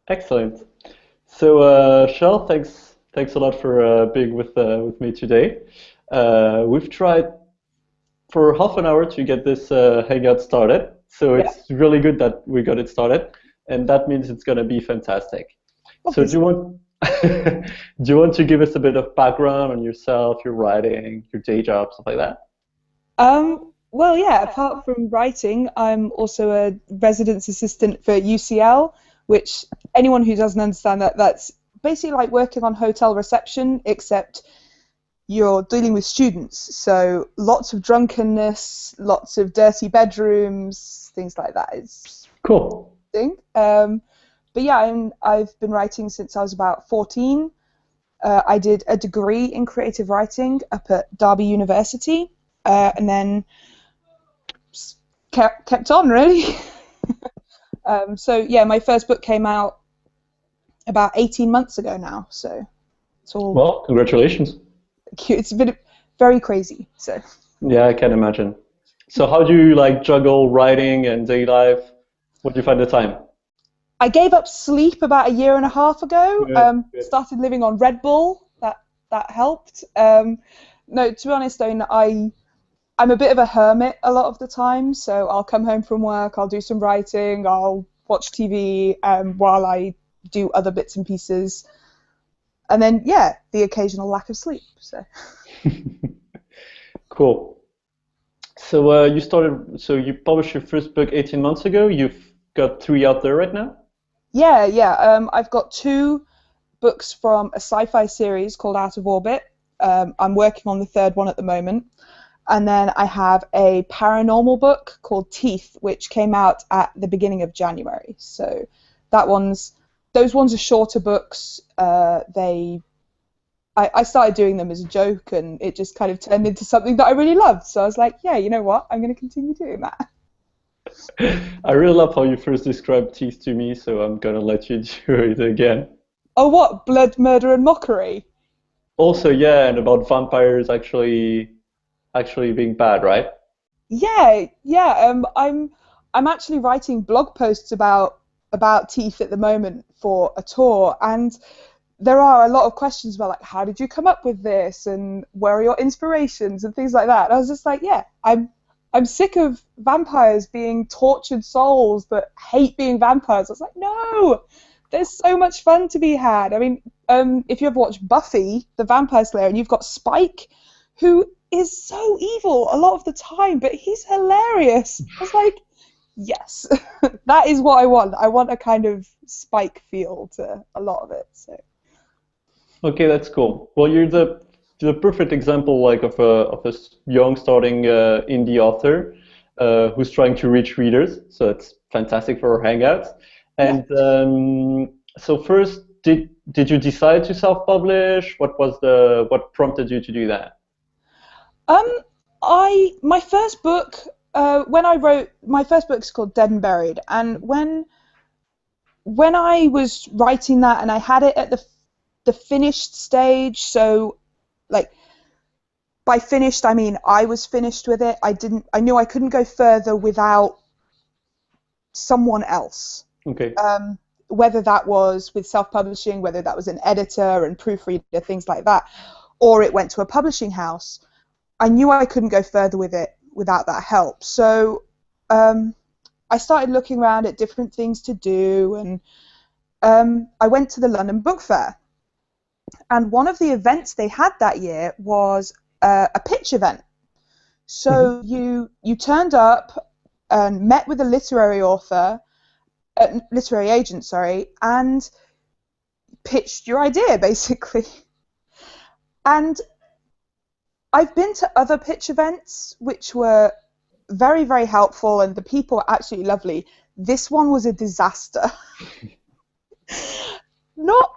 Excellent. So, Shell, thanks a lot for being with me today. We've tried for half an hour to get this hangout started, so Yeah, it's really good that we got it started, and that means it's going to be fantastic. So, do you obviously. want do you want to give us a bit of background on yourself, your writing, your day job, stuff like that? Well, yeah, apart from writing, I'm also a residence assistant for UCL, which anyone who doesn't understand that, that's basically like working on hotel reception, except you're dealing with students. So lots of drunkenness, lots of dirty bedrooms, things like that is Cool. thing. But yeah, I've been writing since I was about 14. I did a degree in creative writing up at Derby University, and then kept on really. So yeah, my first book came out about 18 months ago now. So it's all Well, congratulations. cute. It's been very crazy. So Yeah, I can imagine. So, how do you like juggle writing and day life? What do you find the time? I gave up sleep about a year and a half ago. Good, good. Started living on Red Bull. That helped. No, to be honest, though, I'm a bit of a hermit a lot of the time. So I'll come home from work, I'll do some writing, I'll watch TV while I do other bits and pieces, and then yeah, the occasional lack of sleep. So Cool. So you published your first book 18 months ago. You've got three out there right now? yeah, yeah. I've got two books from a sci-fi series called Out of Orbit. I'm working on the third one at the moment. And then I have a paranormal book called Teeth, which came out at the beginning of January. So those ones are shorter books. I started doing them as a joke, and it just kind of turned into something that I really loved. So I was like, yeah, you know what? I'm going to continue doing that. I really love how you first described teeth to me, so I'm gonna let you do it again. Oh, what? Blood, murder, and mockery? Also, yeah, and about vampires actually being bad, right? Yeah, yeah. I'm actually writing blog posts about teeth at the moment for a tour, and there are a lot of questions about like how did you come up with this and where are your inspirations and things like that. And I was just like, yeah, I'm sick of vampires being tortured souls that hate being vampires. I was like, no, there's so much fun to be had. I mean, if you ever watched Buffy, the Vampire Slayer, and you've got Spike, who is so evil a lot of the time, but he's hilarious. I was like, yes, that is what I want. I want a kind of Spike feel to a lot of it. So. Okay, that's cool. Well, you're the perfect example like of a young starting indie author who's trying to reach readers. So it's fantastic for our hangouts. Yeah. And so first, did you decide to self-publish? What prompted you to do that? Um, my first book, when I wrote my first book is called Dead and Buried, and when I was writing that and I had it at the finished stage, so like by finished I mean I was finished with it. I knew I couldn't go further without someone else. Okay. Whether that was with self-publishing, whether that was an editor and proofreader, things like that, or it went to a publishing house. I knew I couldn't go further with it without that help. So I started looking around at different things to do, and I went to the London Book Fair. And one of the events they had that year was a pitch event. Mhm. So you turned up and met with a literary agent, sorry, and pitched your idea basically. And I've been to other pitch events which were very, very helpful, and the people were absolutely lovely. This one was a disaster. Not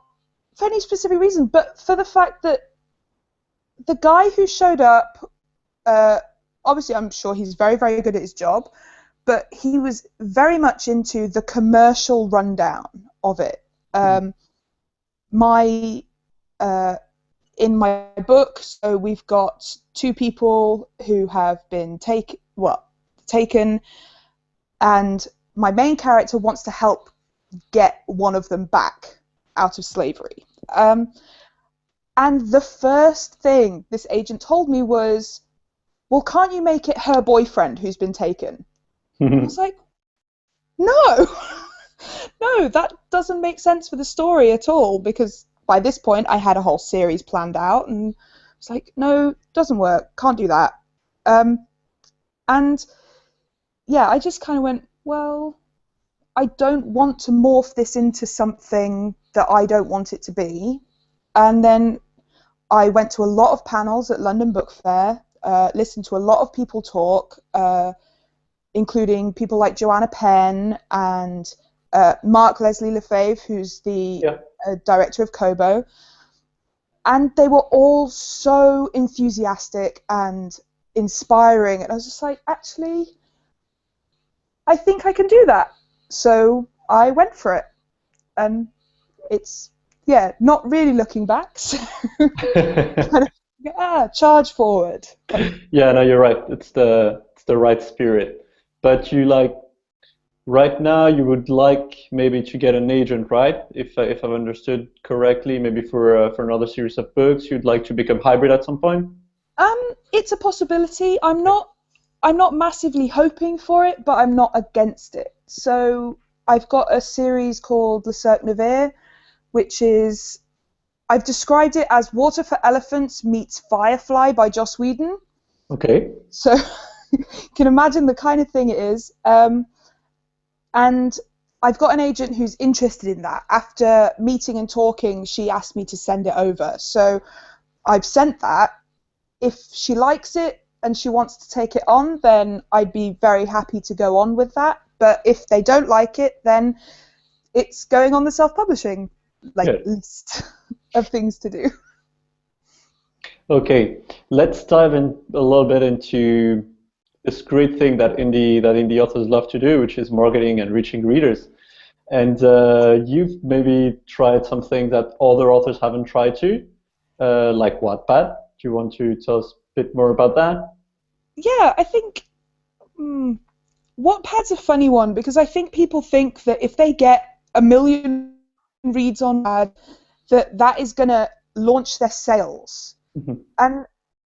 for any specific reason, but for the fact that the guy who showed up, uh, obviously I'm sure he's very, very good at his job, but he was very much into the commercial rundown of it. My In my book, so we've got two people who have been taken, and my main character wants to help get one of them back out of slavery. And the first thing this agent told me was, well, can't you make it her boyfriend who's been taken? I was like, no, no, that doesn't make sense for the story at all, because by this point I had a whole series planned out, and it's like, no, doesn't work, can't do that. And yeah, I just kind of went, well, I don't want to morph this into something that I don't want it to be. And then I went to a lot of panels at London Book Fair, listened to a lot of people talk, including people like Joanna Penn and Mark Leslie Lefebvre, who's the director of Kobo. And they were all so enthusiastic and inspiring. And I was just like, actually, I think I can do that. So I went for it. And it's, not really looking back. So kind of, charge forward. Yeah, no, you're right. It's the right spirit. But you right now you would like maybe to get an agent, right? If I've understood correctly, maybe for another series of books, you'd like to become hybrid at some point? It's a possibility. I'm not massively hoping for it, but I'm not against it. So I've got a series called Le Cirque Navire, which is, I've described it as Water for Elephants meets Firefly by Joss Whedon. Okay. So you can imagine the kind of thing it is. And I've got an agent who's interested in that. After meeting and talking, she asked me to send it over. So I've sent that. If she likes it and she wants to take it on, then I'd be very happy to go on with that. But if they don't like it, then it's going on the self-publishing list of things to do. Okay, let's dive in a little bit into this great thing that indie authors love to do, which is marketing and reaching readers. And you've maybe tried something that other authors haven't tried to, like Wattpad. Do you want to tell us a bit more about that? Yeah, I think Wattpad's a funny one, because I think people think that if they get 1 million reads on Wattpad, that is going to launch their sales. Mm-hmm. And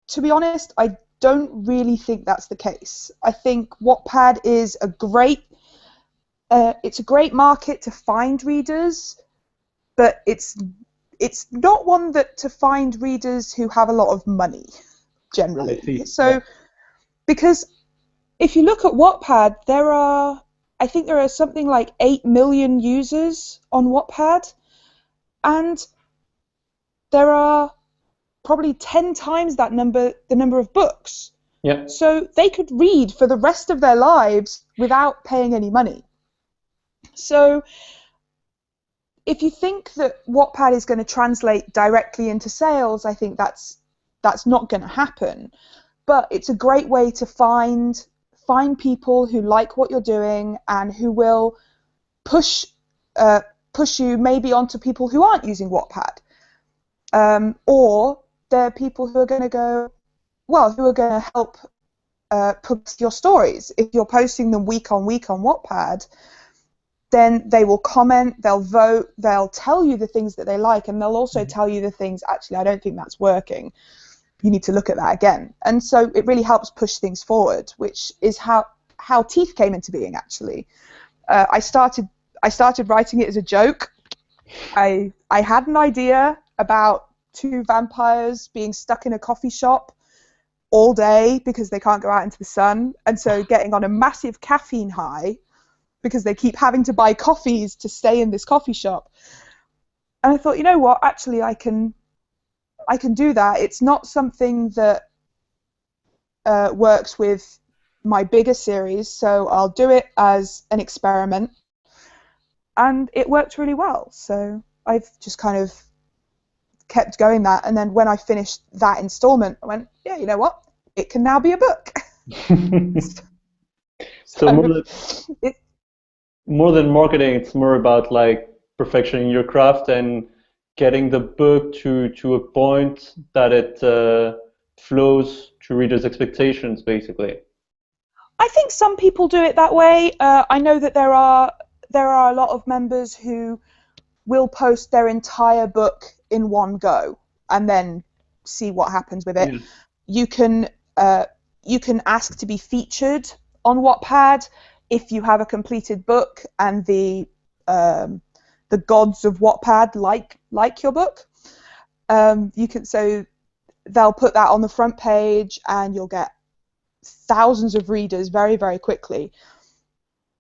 to be honest, I don't really think that's the case. I think Wattpad is a great market to find readers, but it's not one that to find readers who have a lot of money, generally. So, because if you look at Wattpad, I think there are something like 8 million users on Wattpad, and there are probably 10 times the number of books. Yeah. So they could read for the rest of their lives without paying any money. So if you think that Wattpad is going to translate directly into sales, I think that's not going to happen. But it's a great way to find people who like what you're doing and who will push you maybe onto people who aren't using Wattpad. Or there are people who are going to help post your stories. If you're posting them week on week on Wattpad, then they will comment, they'll vote, they'll tell you the things that they like, and they'll also tell you the things, actually, I don't think that's working. You need to look at that again. And so it really helps push things forward, which is how Teeth came into being, actually. I started writing it as a joke. I had an idea about 2 vampires being stuck in a coffee shop all day because they can't go out into the sun, and so getting on a massive caffeine high because they keep having to buy coffees to stay in this coffee shop. And I thought, you know what, actually I can do that. It's not something that works with my bigger series, so I'll do it as an experiment. And it worked really well, so I've just kind of kept going that. And then when I finished that installment, I went, yeah, you know what? It can now be a book. So more than marketing, it's more about like perfectioning your craft and getting the book to a point that it flows to readers' expectations, basically. I think some people do it that way. I know that there are there are a lot of members who will post their entire book in one go and then see what happens with it. Yeah. You can ask to be featured on Wattpad if you have a completed book and the gods of Wattpad like your book. So they'll put that on the front page and you'll get thousands of readers very, very quickly.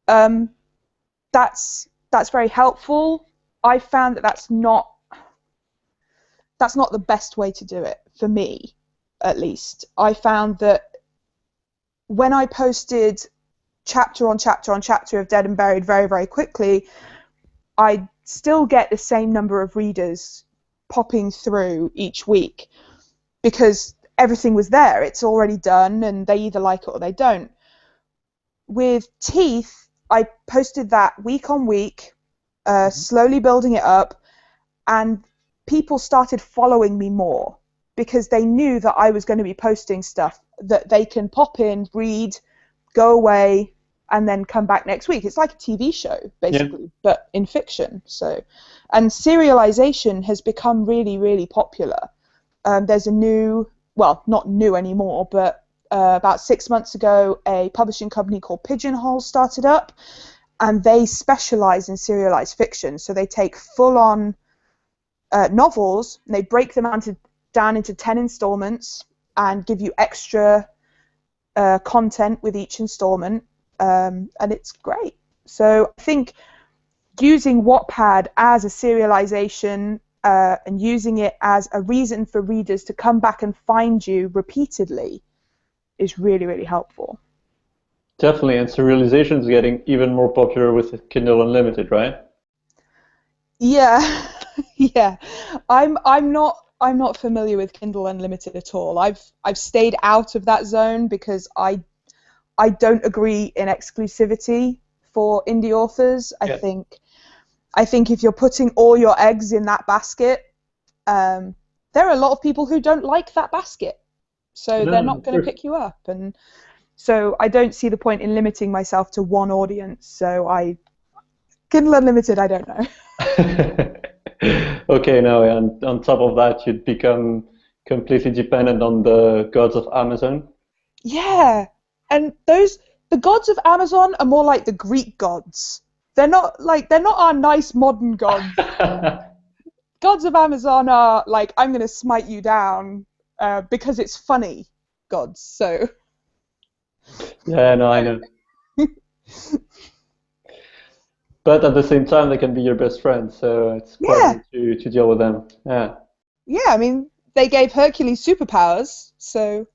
That's very helpful. I found that that's not the best way to do it, for me at least. I found that when I posted chapter on chapter on chapter of Dead and Buried very, very quickly, I still get the same number of readers popping through each week because everything was there. It's already done and they either like it or they don't. With Teeth, I posted that week on week, slowly building it up, and people started following me more because they knew that I was going to be posting stuff that they can pop in, read, go away, and then come back next week. It's like a TV show, basically, but in fiction. And serialization has become really, really popular. There's a new, well, not new anymore, but about 6 months ago, a publishing company called Pigeonhole started up, and they specialize in serialized fiction. So they take full-on novels, and they break them down into 10 installments and give you extra content with each installment, and it's great. So I think using Wattpad as a serialization and using it as a reason for readers to come back and find you repeatedly is really, really helpful. Definitely, and serialization is getting even more popular with Kindle Unlimited, right? Yeah, yeah. I'm not familiar with Kindle Unlimited at all. I've stayed out of that zone because I don't agree in exclusivity for indie authors. Yeah. I think if you're putting all your eggs in that basket, there are a lot of people who don't like that basket, so they're not going to pick you up, and so I don't see the point in limiting myself to one audience. So Kindle Unlimited, I don't know. Okay, now on top of that, you'd become completely dependent on the gods of Amazon. Yeah, and the gods of Amazon are more like the Greek gods. They're not our nice modern gods. Gods of Amazon are like, I'm going to smite you down because it's funny gods. So. Yeah, no, I know. But at the same time, they can be your best friends, so it's quite good to deal with them. Yeah. Yeah, I mean, they gave Hercules superpowers, so.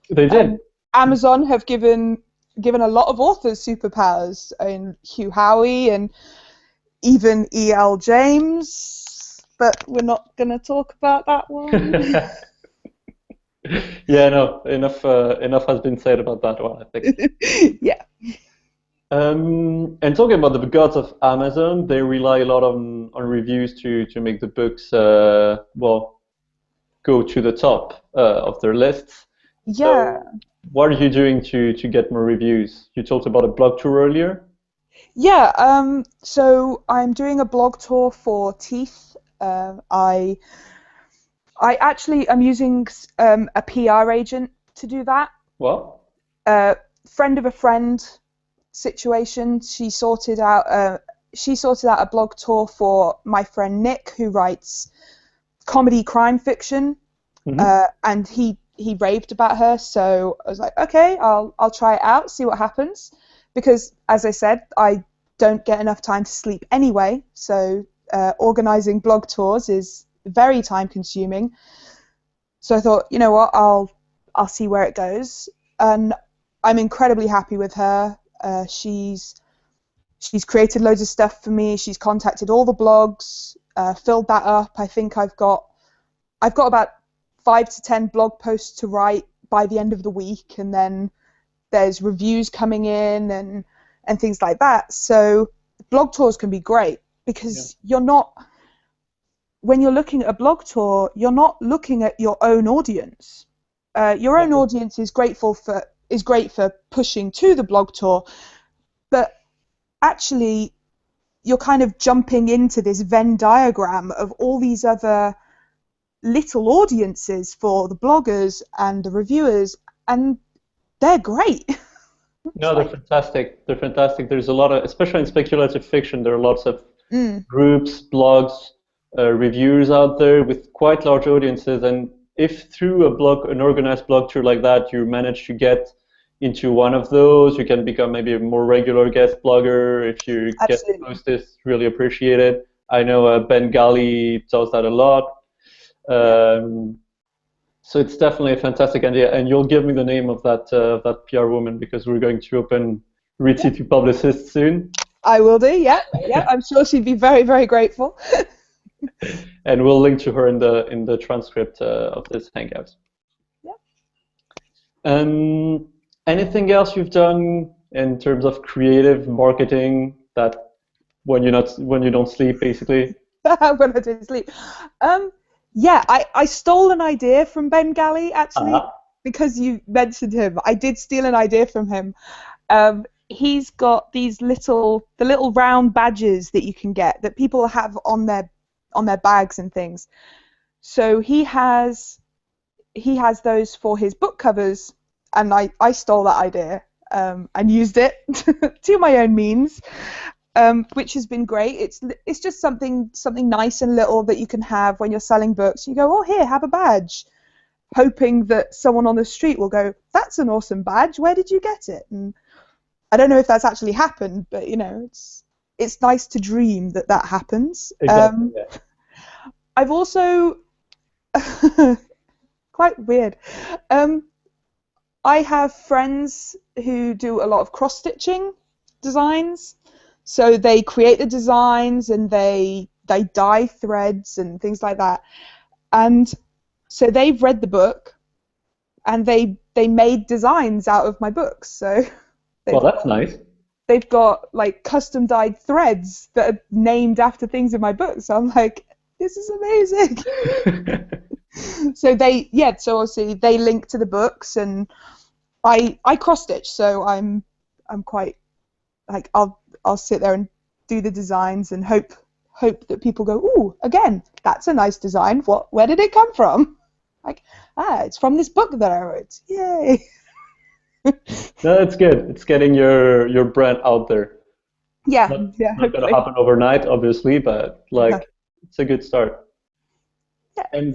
They did. Amazon have given a lot of authors superpowers, in Hugh Howey and even E.L. James, but we're not going to talk about that one. Yeah, no, enough has been said about that one, I think. Yeah. And talking about the gods of Amazon, they rely a lot on reviews to make the books go to the top of their lists. Yeah. So what are you doing to get more reviews? You talked about a blog tour earlier. Yeah. So I'm doing a blog tour for Teeth. I actually am using a PR agent to do that. Well. Friend of a friend situation. She sorted out a blog tour for my friend Nick, who writes comedy crime fiction, and he raved about her. So I was like, okay, I'll try it out, see what happens, because as I said, I don't get enough time to sleep anyway. So organizing blog tours is very time consuming. So I thought, you know what, I'll see where it goes, and I'm incredibly happy with her. She's created loads of stuff for me. She's contacted all the blogs, filled that up. I think I've got about 5 to 10 blog posts to write by the end of the week, and then there's reviews coming in and things like that. So blog tours can be great because when you're looking at a blog tour, you're not looking at your own audience. Your own audience is great for pushing to the blog tour, but actually you're kind of jumping into this Venn diagram of all these other little audiences for the bloggers and the reviewers, and they're great. No, they're fantastic. They're fantastic. There's a lot of, especially in speculative fiction, there are lots of Mm, groups, blogs, reviewers out there with quite large audiences. And if through an organized blog tour like that, you manage to get into one of those, you can become maybe a more regular guest blogger. If your guest absolutely. post is really appreciated. I know Bengali does that a lot. Yeah. Um, so it's definitely a fantastic idea, and you'll give me the name of that PR woman because we're going to open Yeah. Ritzy to publicists soon, I will do. Yeah. Yeah. I'm sure she'd be very, very grateful. and we'll link to her in the transcript of this hangout. Yeah. Um, Anything else you've done in terms of creative marketing that when you don't sleep, basically? When I did sleep. Um, yeah, I stole an idea from Bengali actually Ah, because you mentioned him. I did steal an idea from him. He's got the little round badges that you can get that people have on their bags and things. So he has those for his book covers, and I stole that idea and used it to my own means. Which has been great. It's just something nice and little that you can have when you're selling books. You go, oh, here, have a badge, hoping that someone on the street will go, that's an awesome badge. Where did you get it? And I don't know if that's actually happened, but it's nice to dream that that happens. exactly. Yeah. I've also quite weird. Um, I have friends who do a lot of cross-stitching designs. So they create the designs and they dye threads and things like that. And so they've read the book and they made designs out of my books. So Well, they've that's nice. they've got like custom dyed threads that are named after things in my book. So I'm like, this is amazing. So obviously they link to the books, and I cross stitch, so I'm quite like I'll sit there and do the designs and hope that people go, ooh, again, that's a nice design. Where did it come from? Like, it's from this book that I wrote. Yay. No, that's good. It's getting your brand out there. Yeah, Not yeah, not gonna hopefully. happen overnight, obviously, but No. like it's a good start. Yeah. And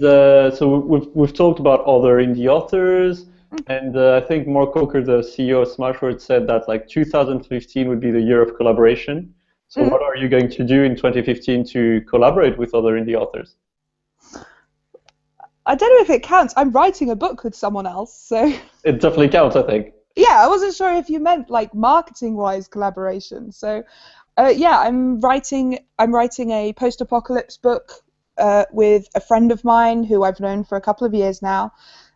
so we've talked about other indie authors, and I think Mark Coker, the CEO of Smashwords, said that like 2015 would be the year of collaboration. So Mm. what are you going to do in 2015 to collaborate with other indie authors? I don't know if it counts. I'm writing a book with someone else, so It definitely counts, I think. yeah, I wasn't sure if you meant like marketing-wise collaboration. So yeah, I'm writing a post-apocalypse book with a friend of mine who I've known for a couple of years now,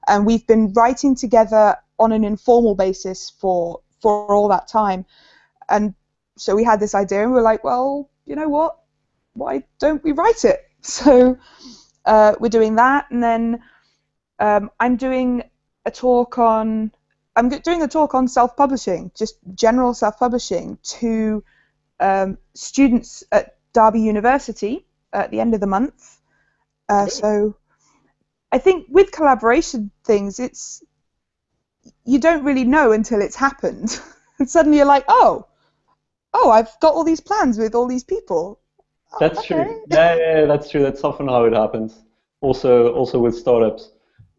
and we've been writing together on an informal basis for all that time. And so we had this idea, and we were like, well, you know what? Why don't we write it? So we're doing that, and then I'm doing a talk on doing a talk on self-publishing, just general self-publishing to students at Derby University at the end of the month. So I think with collaboration things, you don't really know until it's happened, and suddenly you're like, oh, I've got all these plans with all these people. Oh, That's okay. true. Yeah, that's true. That's often how it happens. Also with startups,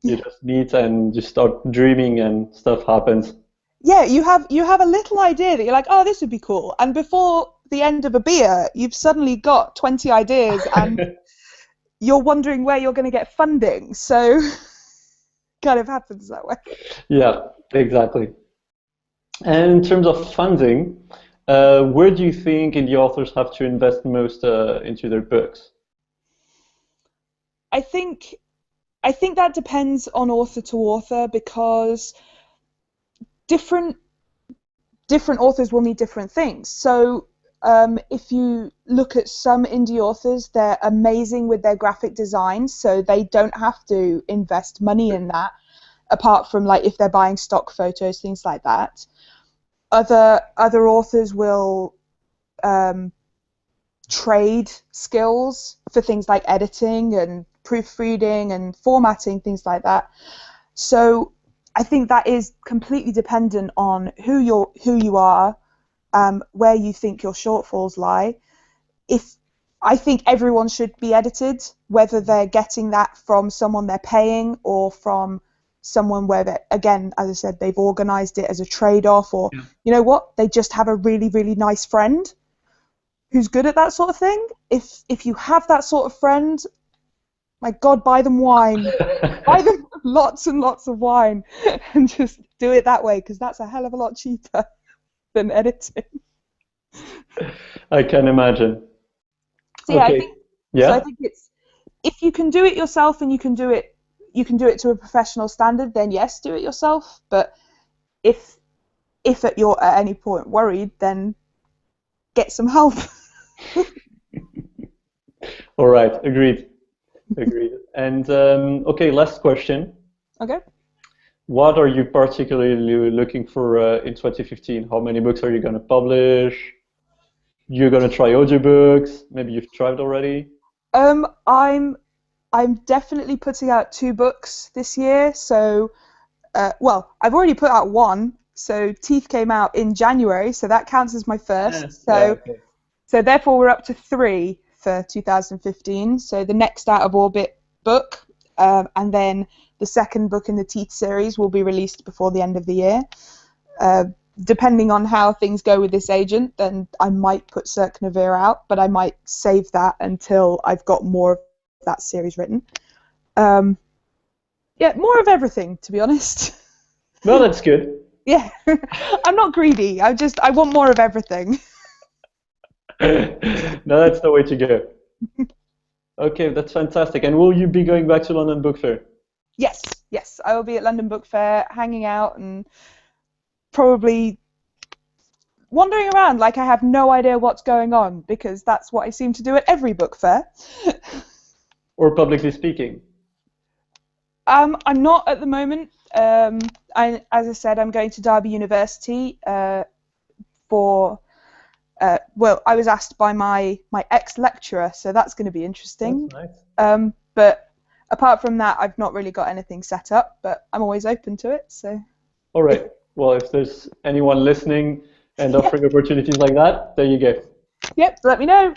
you Yeah. just meet and you start dreaming and stuff happens. Yeah, you have a little idea that you're like, oh, this would be cool, and before the end of a beer, you've suddenly got 20 ideas, and you're wondering where you're going to get funding. So, kind of happens that way. Yeah, exactly. And in terms of funding, where do you think indie authors have to invest most into their books? I think I think that depends on author to author because different different authors will need different things. So if you look at some indie authors, they're amazing with their graphic design, so they don't have to invest money in that, apart from like if they're buying stock photos, things like that. Other authors will um, trade skills for things like editing and proofreading and formatting, things like that. So I think that is completely dependent on who you are, where you think your shortfalls lie. If I think everyone should be edited, whether they're getting that from someone they're paying or from someone where, again, as I said, they've organised it as a trade-off, or you know what, they just have a really, really nice friend who's good at that sort of thing. If you have that sort of friend, my God, buy them wine. Buy them lots and lots of wine and just do it that way, because that's a hell of a lot cheaper than editing. I can imagine. So yeah, Okay. I think it's, if you can do it yourself and you can do it to a professional standard, then yes, do it yourself. But if you're at any point worried, then get some help. All right. Agreed. And okay, last question. Okay. What are you particularly looking for in 2015? How many books are you going to publish? You're going to try audiobooks? Maybe you've tried already? I'm definitely putting out 2 books this year. So, well, I've already put out 1. So Teeth came out in January, so that counts as my first. Okay. So therefore we're up to 3 for 2015. So the next Out of Orbit book, and then the second book in the Teeth series will be released before the end of the year. Depending on how things go with this agent, then I might put Cirque Navir out, but I might save that until I've got more of that series written. Yeah, more of everything, to be honest. No, that's good. Yeah, I'm not greedy. I want more of everything. No, that's the way to go. Okay, that's fantastic. And will you be going back to London Book Fair? Yes, I will be at London Book Fair, hanging out and probably wandering around like I have no idea what's going on, because that's what I seem to do at every book fair. Or publicly speaking? I'm not at the moment. As I said, I'm going to Derby University for. Well, I was asked by my ex-lecturer, so that's going to be interesting. That's nice. But apart from that, I've not really got anything set up, but I'm always open to it. So. All right. Well, if there's anyone listening and offering opportunities like that, there you go. Yep, let me know.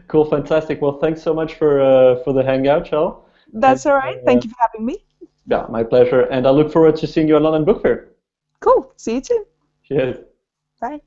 Cool, fantastic. Well, thanks so much for the hangout, Chele. That's all right. Thank you for having me. Yeah, my pleasure. And I look forward to seeing you at London Book Fair. Cool. See you too. Cheers. Bye.